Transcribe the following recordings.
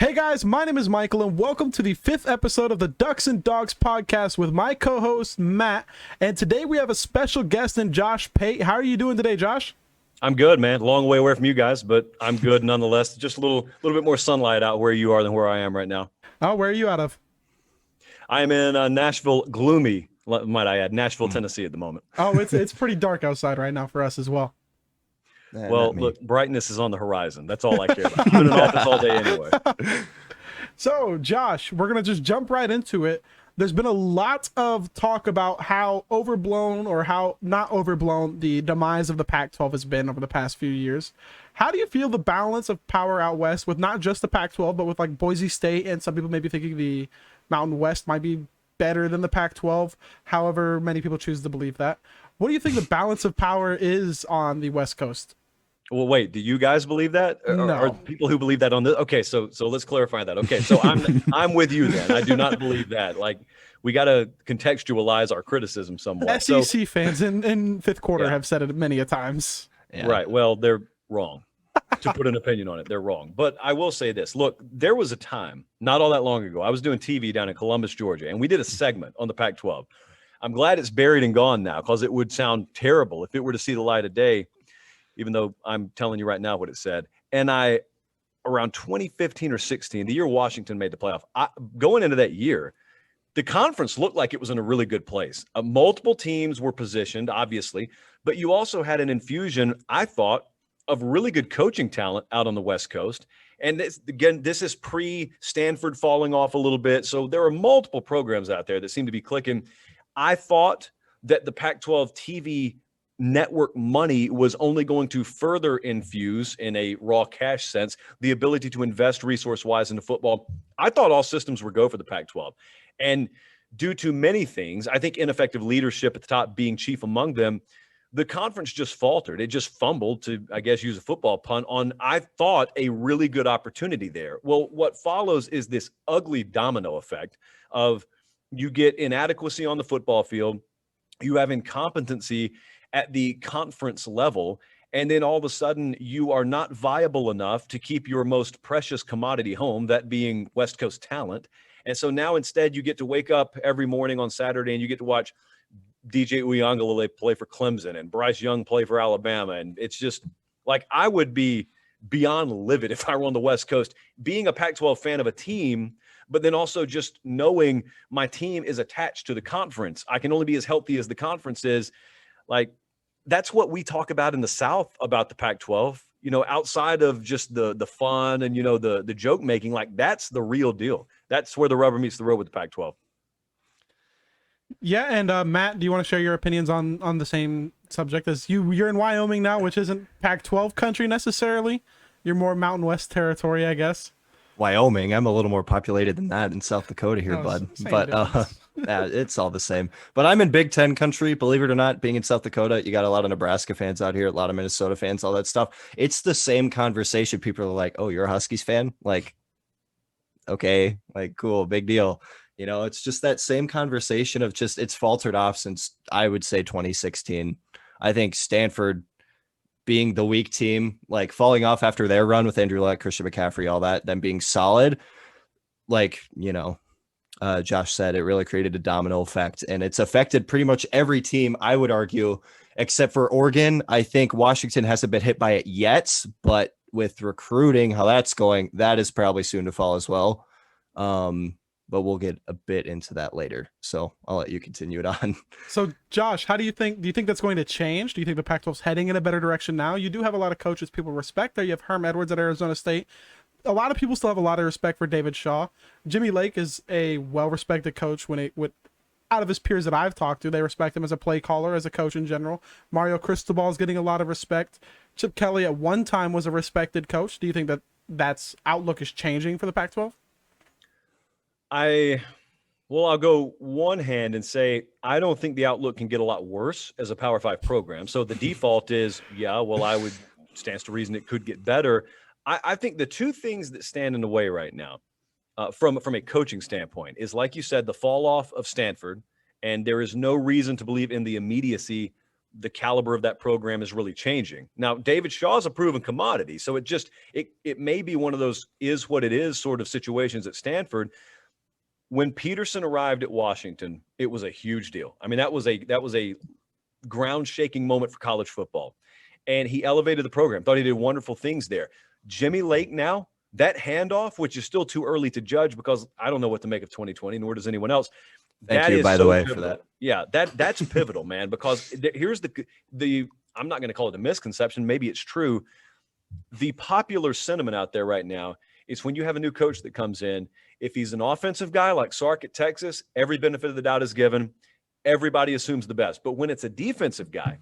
Hey guys, my name is Michael and welcome to the 5th episode of the Ducks and Dawgs podcast with my co-host Matt. And today we have a special guest in Josh Pate. How are you doing today, Josh? I'm good, man. Long way away from you guys, but I'm good nonetheless. Just a little bit more sunlight out where you are than where I am right now. Oh, where are you out of? I am in Nashville, gloomy, might I add, Nashville, Tennessee at the moment. Oh, it's pretty dark outside right now for us as well. Well, look, brightness is on the horizon. That's all I care about. I'm in an office all day anyway. So, Josh, we're going to just jump right into it. There's been a lot of talk about how overblown or how not overblown the demise of the Pac-12 has been over the past few years. How do you feel the balance of power out west with not just the Pac-12, but with like Boise State, and some people may be thinking the Mountain West might be better than the Pac-12, however many people choose to believe that. What do you think the balance of power is on the West Coast? Well, wait, do you guys believe that? No. Or people who believe that on this? Okay, so let's clarify that. Okay, so I'm with you then. I do not believe that. Like, we got to contextualize our criticism somewhat. SEC fans in fifth quarter have said it many a times. Yeah. Right. Well, they're wrong. To put an opinion on it, they're wrong. But I will say this. Look, there was a time not all that long ago. I was doing TV down in Columbus, Georgia, and we did a segment on the Pac-12. I'm glad it's buried and gone now, because it would sound terrible if it were to see the light of day, even though I'm telling you right now what it said. And around 2015 or 16, the year Washington made the playoff, going into that year, the conference looked like it was in a really good place. Multiple teams were positioned, obviously, but you also had an infusion, I thought, of really good coaching talent out on the West Coast. And this is pre-Stanford falling off a little bit. So there are multiple programs out there that seem to be clicking. I thought that the Pac-12 TV network money was only going to further infuse, in a raw cash sense, the ability to invest resource-wise into football. I thought all systems were go for the Pac-12. And due to many things, I think ineffective leadership at the top being chief among them, the conference just faltered. It just fumbled, to, I guess, use a football pun, on, I thought, a really good opportunity there. Well, what follows is this ugly domino effect of you get inadequacy on the football field, you have incompetency at the conference level, and then all of a sudden you are not viable enough to keep your most precious commodity home, that being West Coast talent. And so now instead you get to wake up every morning on Saturday and you get to watch DJ Uyunglele play for Clemson and Bryce Young play for Alabama. And it's just like, I would be beyond livid if I were on the West Coast, being a Pac-12 fan of a team, but then also just knowing my team is attached to the conference. I can only be as healthy as the conference is. Like, that's what we talk about in the South about the Pac-12, outside of just the fun and, the joke making. Like, that's the real deal. That's where the rubber meets the road with the Pac-12. Yeah, and Matt, do you want to share your opinions on the same subject? As you're in Wyoming now, which isn't Pac-12 country necessarily. You're more Mountain West territory, I guess. Wyoming, I'm a little more populated than that in South Dakota here, bud. But yeah, it's all the same. But I'm in Big Ten country, believe it or not. Being in South Dakota, you got a lot of Nebraska fans out here, a lot of Minnesota fans, all that stuff. It's the same conversation. People are like, "Oh, you're a Huskies fan?" Like, okay, like, cool, big deal. It's just that same conversation of just, it's faltered off since, I would say, 2016. I think Stanford being the weak team, like falling off after their run with Andrew Luck, Christian McCaffrey, all that, them being solid, like, Josh said, it really created a domino effect, and it's affected pretty much every team, I would argue, except for Oregon. I think Washington hasn't been hit by it yet, but with recruiting, how that's going, that is probably soon to fall as well. But we'll get a bit into that later. So I'll let you continue it on. So, Josh, do you think that's going to change? Do you think the Pac-12 is heading in a better direction now? You do have a lot of coaches people respect there. You have Herm Edwards at Arizona State. A lot of people still have a lot of respect for David Shaw. Jimmy Lake is a well-respected coach out of his peers that I've talked to. They respect him as a play caller, as a coach in general. Mario Cristobal is getting a lot of respect. Chip Kelly at one time was a respected coach. Do you think that's outlook is changing for the Pac-12? I'll go one hand and say, I don't think the outlook can get a lot worse as a Power 5 program. So the default is, stands to reason it could get better. I think the two things that stand in the way right now, from a coaching standpoint, is, like you said, the fall off of Stanford. And there is no reason to believe in the immediacy the caliber of that program is really changing. Now, David Shaw's a proven commodity, so it may be one of those is what it is sort of situations at Stanford. When Peterson arrived at Washington, it was a huge deal. I mean, that was a ground-shaking moment for college football, and he elevated the program. Thought he did wonderful things there. Jimmy Lake now, that handoff, which is still too early to judge because I don't know what to make of 2020, nor does anyone else. Thank you, by the way, for that. Yeah, that's pivotal, man, because here's the I'm not going to call it a misconception. Maybe it's true. The popular sentiment out there right now is when you have a new coach that comes in, if he's an offensive guy like Sark at Texas, every benefit of the doubt is given. Everybody assumes the best. But when it's a defensive guy,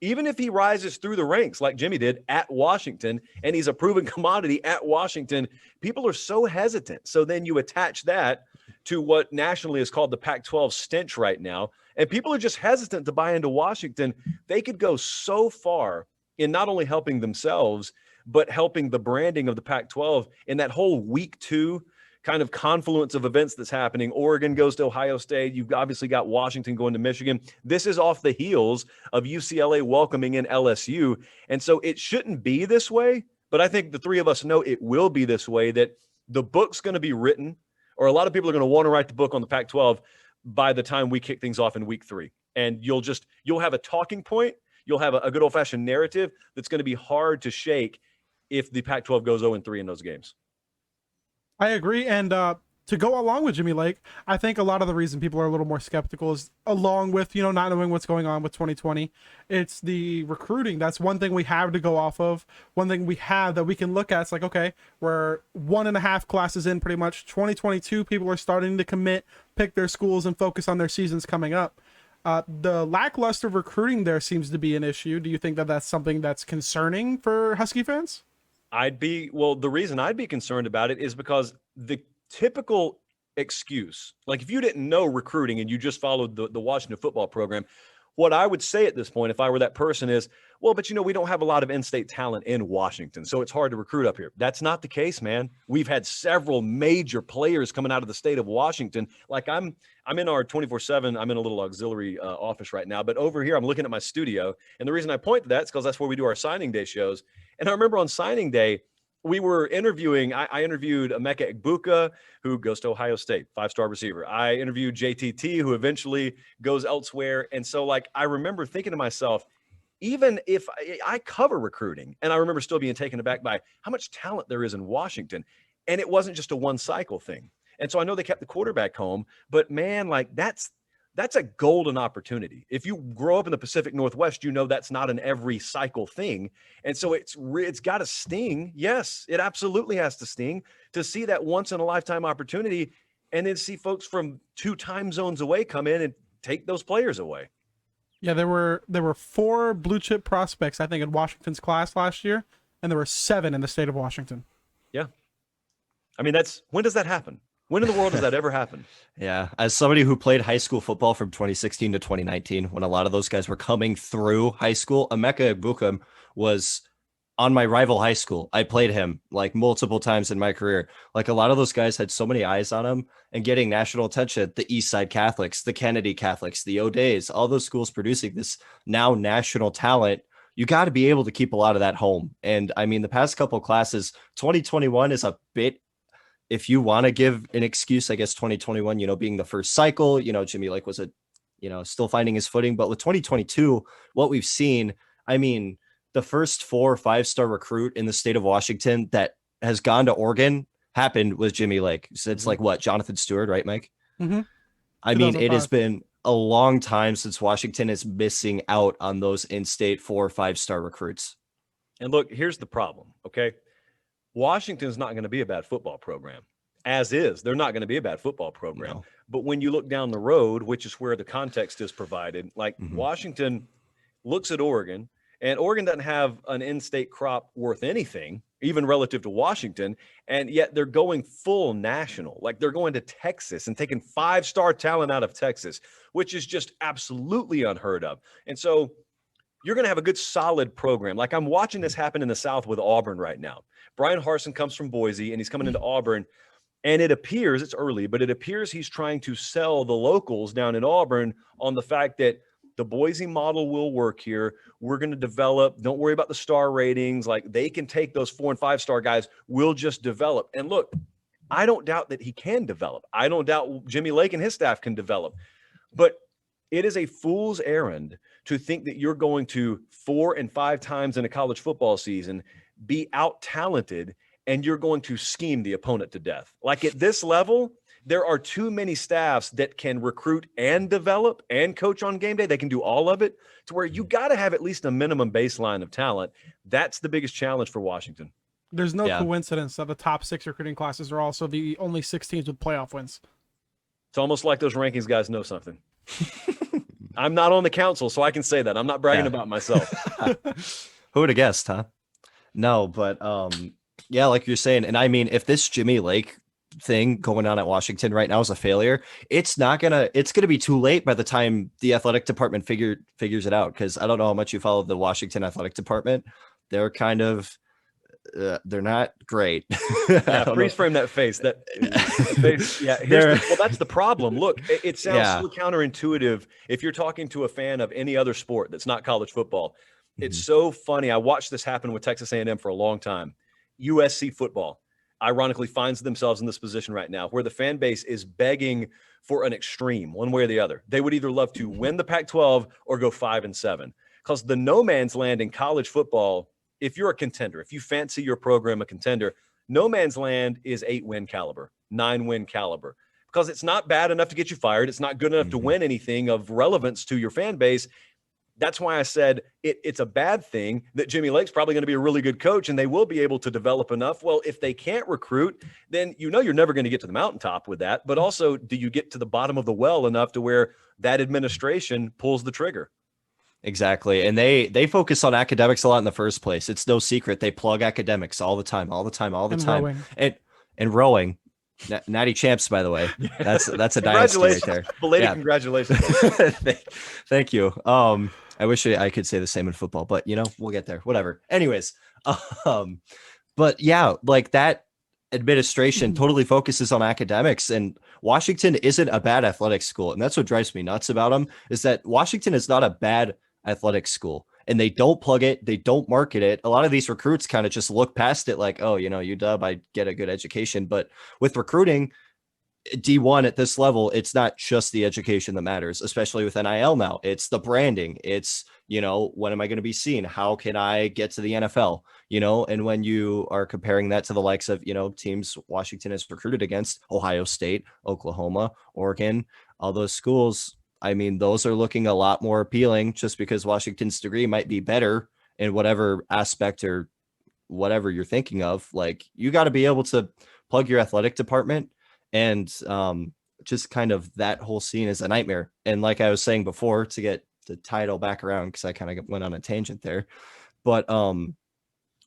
even if he rises through the ranks like Jimmy did at Washington, and he's a proven commodity at Washington, people are so hesitant. So then you attach that to what nationally is called the Pac-12 stench right now, and people are just hesitant to buy into Washington. They could go so far in not only helping themselves, but helping the branding of the Pac-12 in that whole week 2 kind of confluence of events that's happening. Oregon goes to Ohio State. You've obviously got Washington going to Michigan. This is off the heels of UCLA welcoming in LSU. And so it shouldn't be this way, but I think the three of us know it will be this way, that the book's going to be written, or a lot of people are going to want to write the book on the Pac-12 by the time we kick things off in week 3. And you'll have a talking point. You'll have a good old-fashioned narrative that's going to be hard to shake if the Pac-12 goes 0-3 in those games. I agree. And to go along with Jimmy Lake, I think a lot of the reason people are a little more skeptical is, along with, not knowing what's going on with 2020, it's the recruiting. That's one thing we have to go off of. One thing we have that we can look at. It's like, okay, we're 1.5 classes in pretty much. 2022, people are starting to commit, pick their schools, and focus on their seasons coming up. The lackluster recruiting there seems to be an issue. Do you think that that's something that's concerning for Husky fans? The reason I'd be concerned about it is because the typical excuse, like if you didn't know recruiting and you just followed the Washington football program, what I would say at this point, if I were that person, is, well, but we don't have a lot of in-state talent in Washington, so it's hard to recruit up here. That's not the case, man. We've had several major players coming out of the state of Washington. Like I'm in our 24/7, I'm in a little auxiliary office right now, but over here I'm looking at my studio, and the reason I point to that is because that's where we do our signing day shows. And I remember on signing day, we were interviewing, I interviewed Emeka Egbuka, who goes to Ohio State, 5-star receiver. I interviewed JTT, who eventually goes elsewhere. And so, I remember thinking to myself, even if I cover recruiting, and I remember still being taken aback by how much talent there is in Washington. And it wasn't just a one-cycle thing. And so I know they kept the quarterback home, but man, that's a golden opportunity. If you grow up in the Pacific Northwest, that's not an every cycle thing. And so it's got to sting. Yes, it absolutely has to sting to see that once in a lifetime opportunity, and then see folks from 2 time zones away come in and take those players away. Yeah, there were 4 blue chip prospects, I think, in Washington's class last year, and there were 7 in the state of Washington. Yeah. I mean, when does that happen? When in the world does that ever happen? Yeah. As somebody who played high school football from 2016 to 2019, when a lot of those guys were coming through high school, Emeka Egbuka was on my rival high school. I played him multiple times in my career. A lot of those guys had so many eyes on him and getting national attention. The East Side Catholics, the Kennedy Catholics, the O'Days, all those schools producing this now national talent. You got to be able to keep a lot of that home. And I mean, the past couple of classes, 2021 is a bit, if you want to give an excuse, I guess 2021, being the first cycle, Jimmy Lake was still finding his footing. But with 2022, what we've seen, I mean, the first 4 or 5-star recruit in the state of Washington that has gone to Oregon happened with Jimmy Lake. So it's Jonathan Stewart, right, Mike? Mm-hmm. I mean, it has been a long time since Washington is missing out on those in-state 4 or 5-star recruits. And look, here's the problem, okay? Washington's not going to be a bad football program. As is, they're not going to be a bad football program. No. But when you look down the road, which is where the context is provided, Washington looks at Oregon, and Oregon doesn't have an in-state crop worth anything, even relative to Washington, and yet they're going full national. They're going to Texas and taking 5-star talent out of Texas, which is just absolutely unheard of. And so you're going to have a good, solid program. I'm watching this happen in the South with Auburn right now. Brian Harsin comes from Boise, and he's coming into Auburn, and it appears, it's early, but it appears he's trying to sell the locals down in Auburn on the fact that the Boise model will work here. We're going to develop. Don't worry about the star ratings. Like, they can take those 4 and 5-star guys. We'll just develop. And look, I don't doubt that he can develop. I don't doubt Jimmy Lake and his staff can develop. But it is a fool's errand to think that you're going to 4 and 5 times in a college football season be out-talented and you're going to scheme the opponent to death. Like, at this level, there are too many staffs that can recruit and develop and coach on game day. They can do all of it, to where you got to have at least a minimum baseline of talent. That's the biggest challenge for Washington. There's no coincidence that the top 6 recruiting classes are also the only 6 teams with playoff wins. It's almost like those rankings guys know something. I'm not on the council, so I can say that. I'm not bragging about myself. Who would have guessed, huh? No, but yeah, like you're saying, and I mean, if this Jimmy Lake thing going on at Washington right now is a failure, it's gonna be too late by the time the athletic department figures it out. Because I don't know how much you follow the Washington athletic department. They're kind of they're not great. Yeah, freeze frame that face. That face. Yeah, well, that's the problem. Look, it sounds so counterintuitive if you're talking to a fan of any other sport that's not college football. It's so funny. I watched this happen with Texas A&M for a long time. USC football, ironically, finds themselves in this position right now where the fan base is begging for an extreme, one way or the other. They would either love to win the Pac-12 or go 5-7, because the no man's land in college football, if you're a contender, if you fancy your program a contender, no man's land is 8-win caliber, 9-win caliber, because it's not bad enough to get you fired. It's not good enough to win anything of relevance to your fan base. That's why I said it's a bad thing that Jimmy Lake's probably going to be a really good coach and they will be able to develop enough. Well, if they can't recruit, then you're never going to get to the mountaintop with that. But also, do you get to the bottom of the well enough to where that administration pulls the trigger? Exactly. And they focus on academics a lot in the first place. It's no secret. They plug academics all the time. Rowing. And rowing. Natty champs, by the way. That's a dynasty right there. Belated congratulations. Thank you. I wish I could say the same in football, but we'll get there. Whatever. Anyways, but yeah, like that administration totally focuses on academics, and Washington isn't a bad athletic school. And that's what drives me nuts about them, is that Washington is not a bad athletic school, and they don't plug it. They don't market it. A lot of these recruits kind of just look past it like, oh, UW, I get a good education. But with recruiting D1 at this level, it's not just the education that matters, especially with NIL now. It's the branding. It's, when am I going to be seen? How can I get to the NFL? And when you are comparing that to the likes of, teams Washington has recruited against, Ohio State, Oklahoma, Oregon, all those schools, I mean, those are looking a lot more appealing just because Washington's degree might be better in whatever aspect or whatever you're thinking of. Like, you got to be able to plug your athletic department, and just kind of that whole scene is a nightmare. And like I was saying before, to get the title back around, because I kind of went on a tangent there, but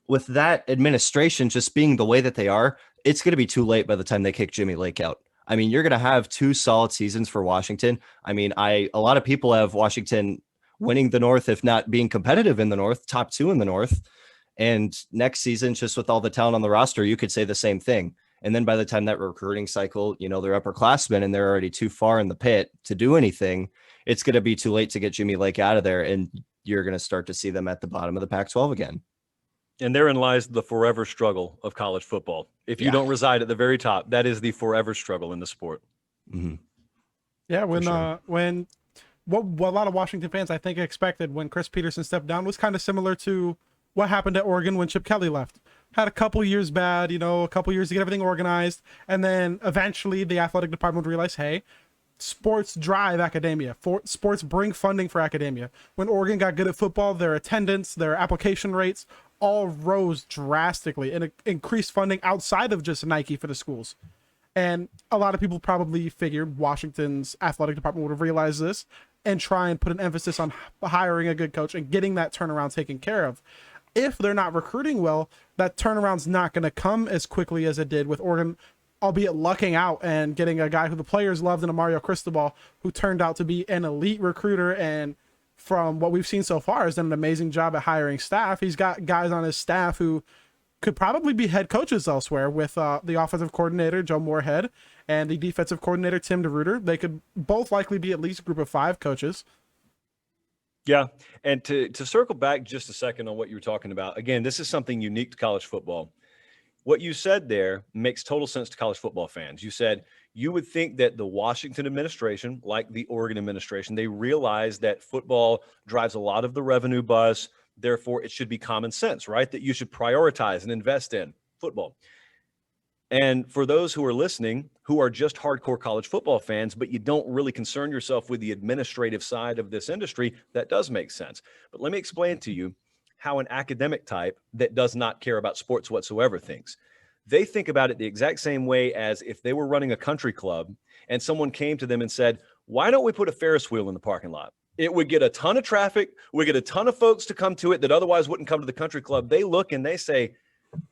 with that administration just being the way that they are, it's going to be too late by the time they kick Jimmy Lake out. I mean, you're going to have 2 solid seasons for Washington. I mean, a lot of people have Washington winning the North, if not being competitive in the North, top 2 in the North. And next season, just with all the talent on the roster, you could say the same thing. And then by the time that recruiting cycle, they're upperclassmen and they're already too far in the pit to do anything, it's going to be too late to get Jimmy Lake out of there. And you're going to start to see them at the bottom of the Pac-12 again. And therein lies the forever struggle of college football. If you don't reside at the very top, that is the forever struggle in the sport. Mm-hmm. Yeah, when what a lot of Washington fans, I think, expected when Chris Peterson stepped down was kind of similar to what happened at Oregon when Chip Kelly left. Had a couple years bad, a couple years to get everything organized, and then eventually the athletic department would realize, hey, sports drive academia. Sports bring funding for academia. When Oregon got good at football, their attendance, their application rates all rose drastically, and it increased funding outside of just Nike for the schools. And a lot of people probably figured Washington's athletic department would have realized this and try and put an emphasis on hiring a good coach and getting that turnaround taken care of. If they're not recruiting well, that turnaround's not going to come as quickly as it did with Oregon, albeit lucking out and getting a guy who the players loved in a Mario Cristobal, who turned out to be an elite recruiter, and from what we've seen so far has done an amazing job at hiring staff. He's got guys on his staff who could probably be head coaches elsewhere, with the offensive coordinator, Joe Moorhead, and the defensive coordinator, Tim DeRuiter. They could both likely be at least group of 5 coaches. Yeah. And to circle back just a second on what you were talking about, again, this is something unique to college football. What you said there makes total sense to college football fans. You said you would think that the Washington administration, like the Oregon administration, they realize that football drives a lot of the revenue buzz. Therefore, it should be common sense, right? That you should prioritize and invest in football. And for those who are listening, who are just hardcore college football fans, but you don't really concern yourself with the administrative side of this industry, that does make sense. But let me explain to you how an academic type that does not care about sports whatsoever thinks. They think about it the exact same way as if they were running a country club and someone came to them and said, why don't we put a Ferris wheel in the parking lot? It would get a ton of traffic. We get a ton of folks to come to it that otherwise wouldn't come to the country club. They look and they say,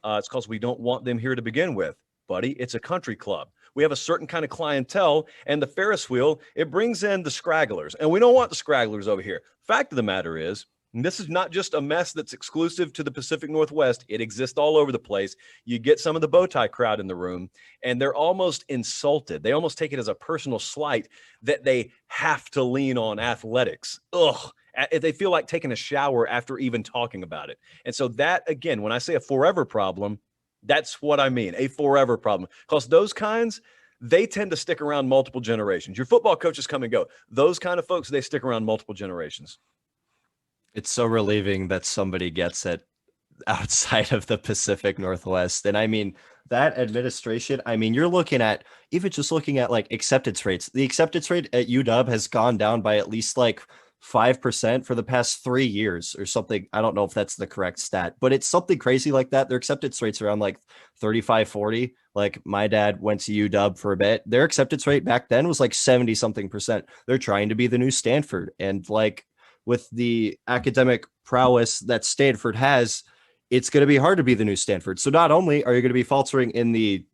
it's because we don't want them here to begin with. Buddy, it's a country club. We have a certain kind of clientele, and the Ferris wheel, it brings in the scragglers, and we don't want the scragglers over here. Fact of the matter is, and this is not just a mess that's exclusive to the Pacific Northwest. It exists all over the place. You get some of the bow tie crowd in the room, and they're almost insulted. They almost take it as a personal slight that they have to lean on athletics. Ugh. They feel like taking a shower after even talking about it. And so that, again, when I say a forever problem, that's what I mean, a forever problem. Because those kinds, they tend to stick around multiple generations. Your football coaches come and go. Those kind of folks, they stick around multiple generations. It's so relieving that somebody gets it outside of the Pacific Northwest. And I mean, that administration, I mean, you're looking at, even just looking at like acceptance rates. The acceptance rate at UW has gone down by at least like 5% for the past 3 years or something. I don't know if that's the correct stat, but it's something crazy like that. Their acceptance rates around like 35, 40. Like my dad went to UW for a bit. Their acceptance rate back then was like 70 something percent. They're trying to be the new Stanford. And like with the academic prowess that Stanford has, it's going to be hard to be the new Stanford. So not only are you going to be faltering in the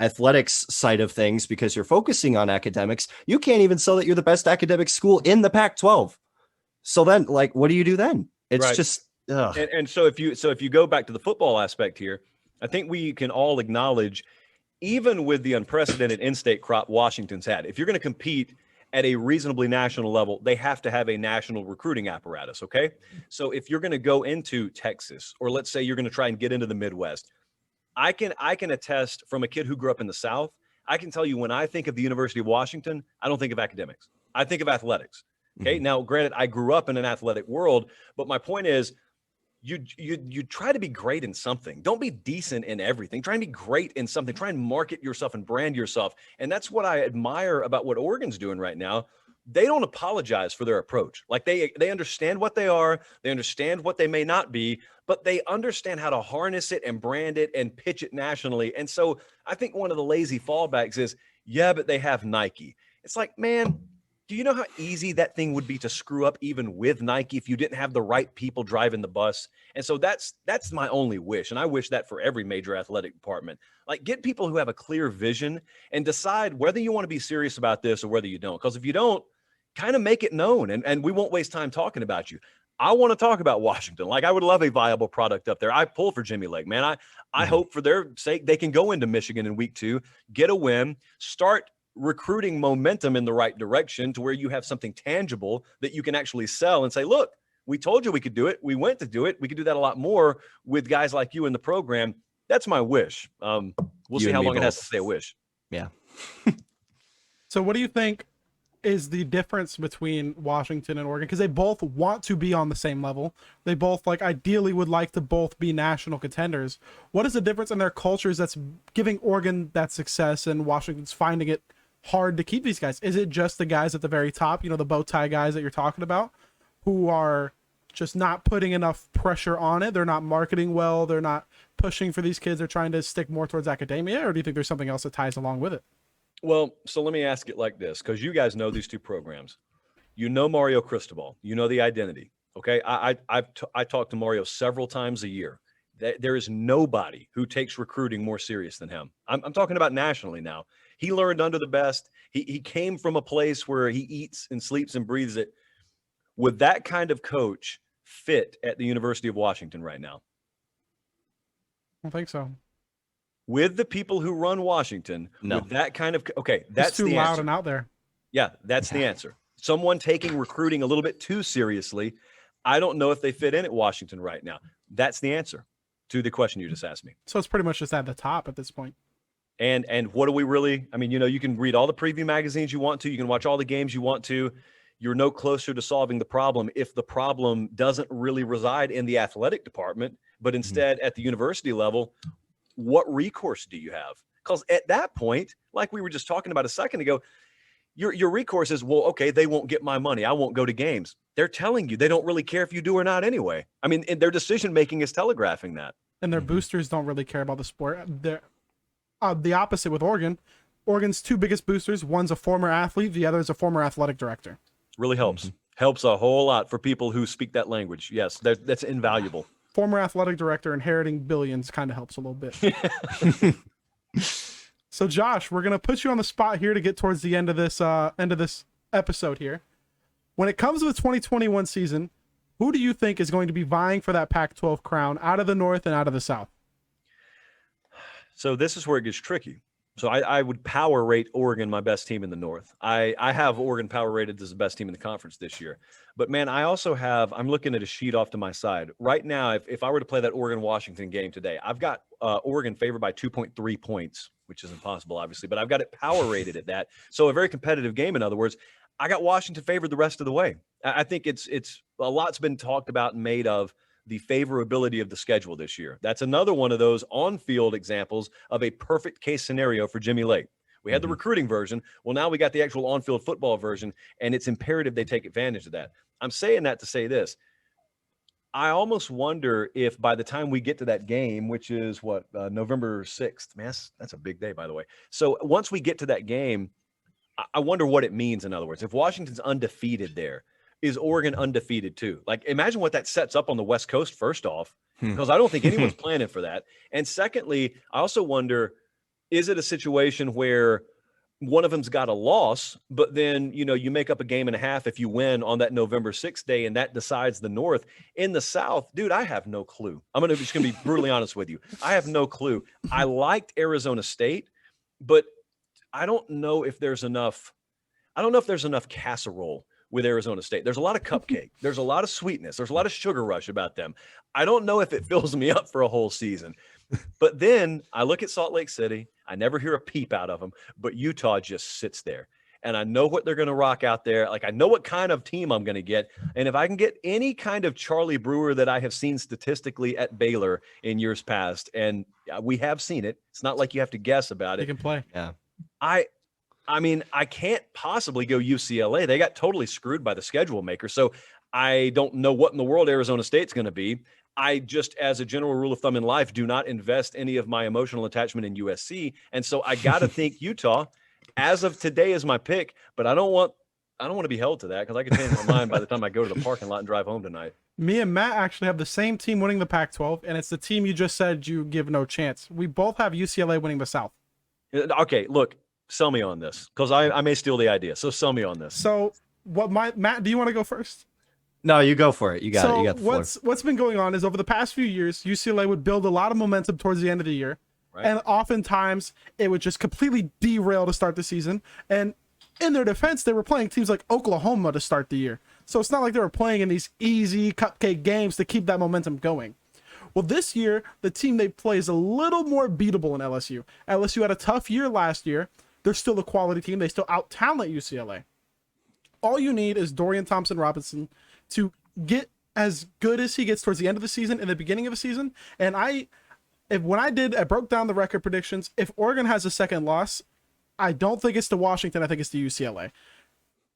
athletics side of things because you're focusing on academics, you can't even sell that you're the best academic school in the Pac-12. So then, like, what do you do then? It's right. Just, and so if you go back to the football aspect here, I think we can all acknowledge, even with the unprecedented in-state crop Washington's had, if you're going to compete at a reasonably national level, they have to have a national recruiting apparatus. Okay, so if you're going to go into Texas, or let's say you're going to try and get into the Midwest, I can attest from a kid who grew up in the South. I can tell you, when I think of the University of Washington, I don't think of academics. I think of athletics. Okay. Mm-hmm. Now, granted, I grew up in an athletic world, but my point is, you try to be great in something. Don't be decent in everything. Try and be great in something. Try and market yourself and brand yourself. And that's what I admire about what Oregon's doing right now. They don't apologize for their approach. Like they understand what they are. They understand what they may not be, but they understand how to harness it and brand it and pitch it nationally. And so I think one of the lazy fallbacks is, yeah, but they have Nike. It's like, man, do you know how easy that thing would be to screw up even with Nike if you didn't have the right people driving the bus? And so that's my only wish. And I wish that for every major athletic department. Like, get people who have a clear vision and decide whether you want to be serious about this or whether you don't. Because if you don't, kind of make it known, and we won't waste time talking about you. I want to talk about Washington. Like, I would love a viable product up there. I pull for Jimmy Lake, man. I hope for their sake they can go into Michigan in week 2, get a win, start recruiting momentum in the right direction to where you have something tangible that you can actually sell and say, look, we told you we could do it. We went to do it. We could do that a lot more with guys like you in the program. That's my wish. We'll see how long it has to stay a wish. Yeah. So what do you think is the difference between Washington and Oregon? Because they both want to be on the same level. They both ideally would like to both be national contenders. What is the difference in their cultures that's giving Oregon that success and Washington's finding it hard to keep these guys? Is it just the guys at the very top, the bow tie guys that you're talking about, who are just not putting enough pressure on it? They're not marketing well. They're not pushing for these kids. They're trying to stick more towards academia, or do you think there's something else that ties along with it? Well, so let me ask it like this, because you guys know these two programs. You know Mario Cristobal. You know the identity. Okay, I talk to Mario several times a year. There is nobody who takes recruiting more serious than him. I'm talking about nationally now. He learned under the best. He came from a place where he eats and sleeps and breathes it. Would that kind of coach fit at the University of Washington right now? I don't think so. With the people who run Washington, no. With that kind of, okay, that's it's too the loud answer. And out there. Yeah, that's the answer. someone taking recruiting a little bit too seriously. I don't know if they fit in at Washington right now. That's the answer to the question you just asked me. So it's pretty much just at the top at this point. And what do we really, I mean, you can read all the preview magazines you want to, you can watch all the games you want to. You're no closer to solving the problem if the problem doesn't really reside in the athletic department, but instead at the university level. What recourse do you have? Because at that point, like we were just talking about a second ago, your recourse is, well, okay, they won't get my money. I won't go to games. They're telling you they don't really care if you do or not anyway. I mean, their decision-making is telegraphing that. And their boosters don't really care about the sport. They're the opposite with Oregon. Oregon's two biggest boosters, one's a former athlete, the other is a former athletic director. Really helps. Helps a whole lot for people who speak that language. Yes, that's invaluable. Former athletic director inheriting billions kind of helps a little bit. So Josh, we're gonna put you on the spot here to get towards the end of this episode here. When it comes to the 2021 season, who do you think is going to be vying for that Pac-12 crown out of the North and out of the South? So this is where it gets tricky. So I would power rate Oregon my best team in the North. I have Oregon power rated as the best team in the conference this year. But, man, I also have – I'm looking at a sheet off to my side. Right now, if I were to play that Oregon-Washington game today, I've got Oregon favored by 2.3 points, which is impossible, obviously. But I've got it power rated at that. So a very competitive game, in other words. I got Washington favored the rest of the way. I think it's a lot's been talked about and made of the favorability of the schedule this year. That's another one of those on-field examples of a perfect case scenario for Jimmy Lake. We had the recruiting version. Well, now we got the actual on-field football version, and it's imperative they take advantage of that. I'm saying that to say this. I almost wonder if by the time we get to that game, which is November 6th, man, that's a big day, by the way. So once we get to that game, I wonder what it means. In other words, if Washington's undefeated there, is Oregon undefeated too? Like, imagine what that sets up on the West Coast, first off, because I don't think anyone's planning for that. And secondly, I also wonder, is it a situation where one of them's got a loss, but then, you make up a game and a half if you win on that November 6th day, and that decides the North. In the South, dude, I have no clue. I'm just going to be brutally honest with you. I have no clue. I liked Arizona State, but I don't know if there's enough casserole with Arizona State. There's a lot of cupcake. There's a lot of sweetness. There's a lot of sugar rush about them. I don't know if it fills me up for a whole season. But then I look at Salt Lake City. I never hear a peep out of them, but Utah just sits there. And I know what they're going to rock out there. Like, I know what kind of team I'm going to get. And if I can get any kind of Charlie Brewer that I have seen statistically at Baylor in years past, and we have seen it. It's not like you have to guess about it. He can play. Yeah. I mean, I can't possibly go UCLA. They got totally screwed by the schedule maker. So I don't know what in the world Arizona State's going to be. I just, as a general rule of thumb in life, do not invest any of my emotional attachment in USC. And so I got to think Utah, as of today, is my pick. But I don't want to be held to that, because I can change my mind by the time I go to the parking lot and drive home tonight. Me and Matt actually have the same team winning the Pac-12, and it's the team you just said you give no chance. We both have UCLA winning the South. Okay, look. Sell me on this, because I may steal the idea. So sell me on this. So Matt, do you want to go first? No, you go for it. You got it. You got the floor. What's been going on is, over the past few years, UCLA would build a lot of momentum towards the end of the year. Right. And oftentimes it would just completely derail to start the season. And in their defense, they were playing teams like Oklahoma to start the year. So it's not like they were playing in these easy cupcake games to keep that momentum going. Well, this year, the team they play is a little more beatable in LSU. LSU had a tough year last year. They're still a quality team. They still out-talent UCLA. All you need is Dorian Thompson-Robinson to get as good as he gets towards the end of the season and the beginning of the season. And I broke down the record predictions. If Oregon has a second loss, I don't think it's to Washington. I think it's to UCLA.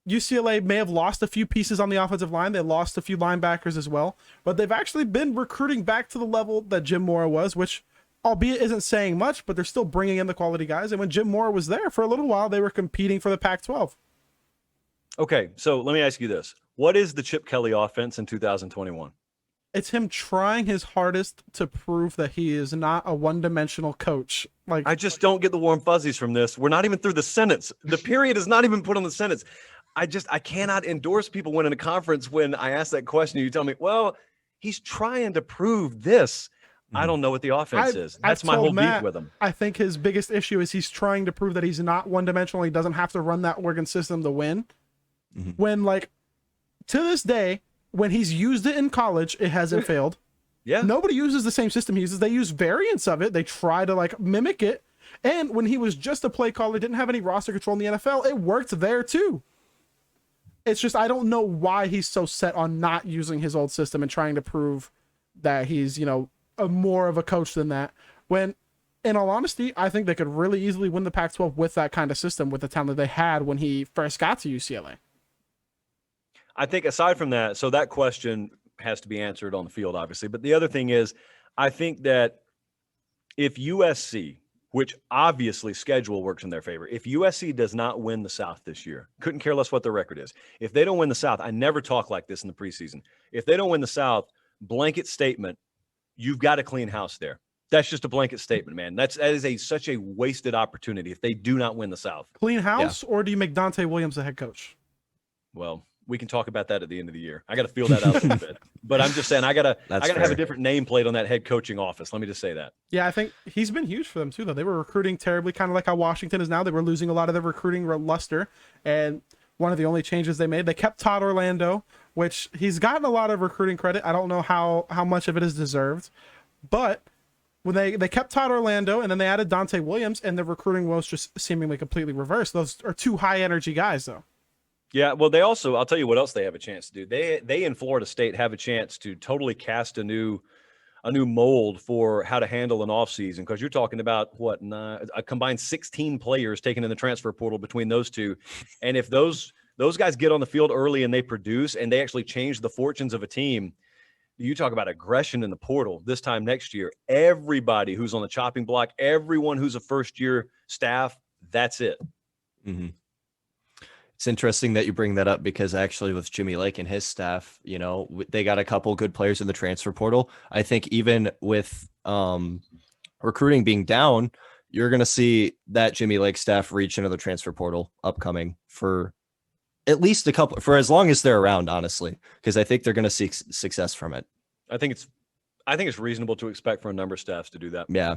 UCLA may have lost a few pieces on the offensive line. They lost a few linebackers as well. But they've actually been recruiting back to the level that Jim Mora was, which, albeit isn't saying much, but they're still bringing in the quality guys. And when Jim Mora was there for a little while, they were competing for the Pac-12. Okay, so let me ask you this. What is the Chip Kelly offense in 2021? It's him trying his hardest to prove that he is not a one-dimensional coach. Like, I just don't get the warm fuzzies from this. We're not even through the sentence. The period is not even put on the sentence. I cannot endorse people winning a conference when I ask that question and you tell me, well, he's trying to prove this. I don't know what the offense is. That's my whole beef with him. I think his biggest issue is he's trying to prove that he's not one-dimensional. He doesn't have to run that Oregon system to win. when, like, to this day, when he's used it in college, it hasn't failed. Yeah. Nobody uses the same system he uses. They use variants of it. They try to, like, mimic it. And when he was just a play caller, didn't have any roster control in the NFL, it worked there too. It's just, I don't know why he's so set on not using his old system and trying to prove that he's, you know, more of a coach than that. When, in all honesty, I think they could really easily win the Pac-12 with that kind of system, with the talent they had when he first got to UCLA. I think aside from that, so that question has to be answered on the field, obviously. But the other thing is, I think that if USC, which obviously schedule works in their favor, if USC does not win the South this year, couldn't care less what their record is. If they don't win the South, I never talk like this in the preseason. If they don't win the South, blanket statement, you've got a clean house there. That's just a blanket statement, man. That is such a wasted opportunity if they do not win the South. Clean house, or do you make Dante Williams the head coach? Well, we can talk about that at the end of the year. I got to feel that out a little bit. But I'm just saying, I gotta have a different nameplate on that head coaching office. Let me just say that. Yeah, I think he's been huge for them too, though. They were recruiting terribly, kind of like how Washington is now. They were losing a lot of their recruiting luster, and one of the only changes they made, they kept Todd Orlando, which he's gotten a lot of recruiting credit. I don't know how much of it is deserved, but when they kept Todd Orlando and then they added Dante Williams, and the recruiting was just seemingly completely reversed. Those are two high energy guys, though. Yeah, well, they also, I'll tell you what else they have a chance to do. They in Florida State have a chance to totally cast a new mold for how to handle an offseason, because you're talking about a combined 16 players taken in the transfer portal between those two. And if those guys get on the field early and they produce and they actually change the fortunes of a team, you talk about aggression in the portal this time next year. Everybody who's on the chopping block, everyone who's a first-year staff, that's it. Mm-hmm. It's interesting that you bring that up, because actually with Jimmy Lake and his staff, you know, they got a couple good players in the transfer portal. I think even with recruiting being down, you're going to see that Jimmy Lake staff reach into the transfer portal upcoming for at least a couple, for as long as they're around, honestly, because I think they're going to see success from it. I think it's reasonable to expect for a number of staffs to do that. Yeah,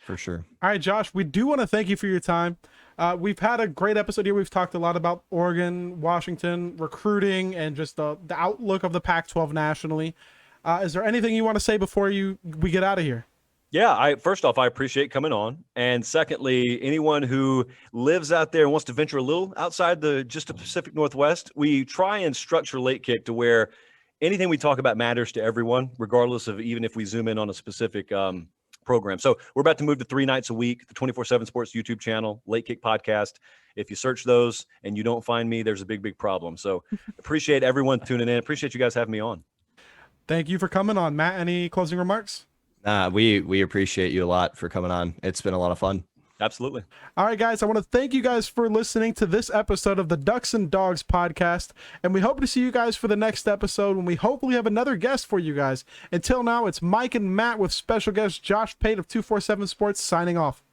for sure. All right, Josh, we do want to thank you for your time. We've had a great episode here. We've talked a lot about Oregon, Washington, recruiting, and just the outlook of the Pac-12 nationally. Is there anything you want to say before we get out of here? Yeah, first off, I appreciate coming on. And secondly, anyone who lives out there and wants to venture a little outside just the Pacific Northwest, we try and structure Late Kick to where anything we talk about matters to everyone, regardless of even if we zoom in on a specific program. So we're about to move to 3 nights a week, the 24/7 Sports YouTube channel, Late Kick Podcast. If you search those and you don't find me, there's a big problem. So appreciate everyone tuning in. Appreciate you guys having me on. Thank you for coming on. Matt, any closing remarks? We appreciate you a lot for coming on. It's been a lot of fun. Absolutely. All right, guys, I want to thank you guys for listening to this episode of the Ducks and Dawgs podcast, and we hope to see you guys for the next episode when we hopefully have another guest for you guys. Until now, it's Mike and Matt with special guest Josh Pate of 247 Sports signing off.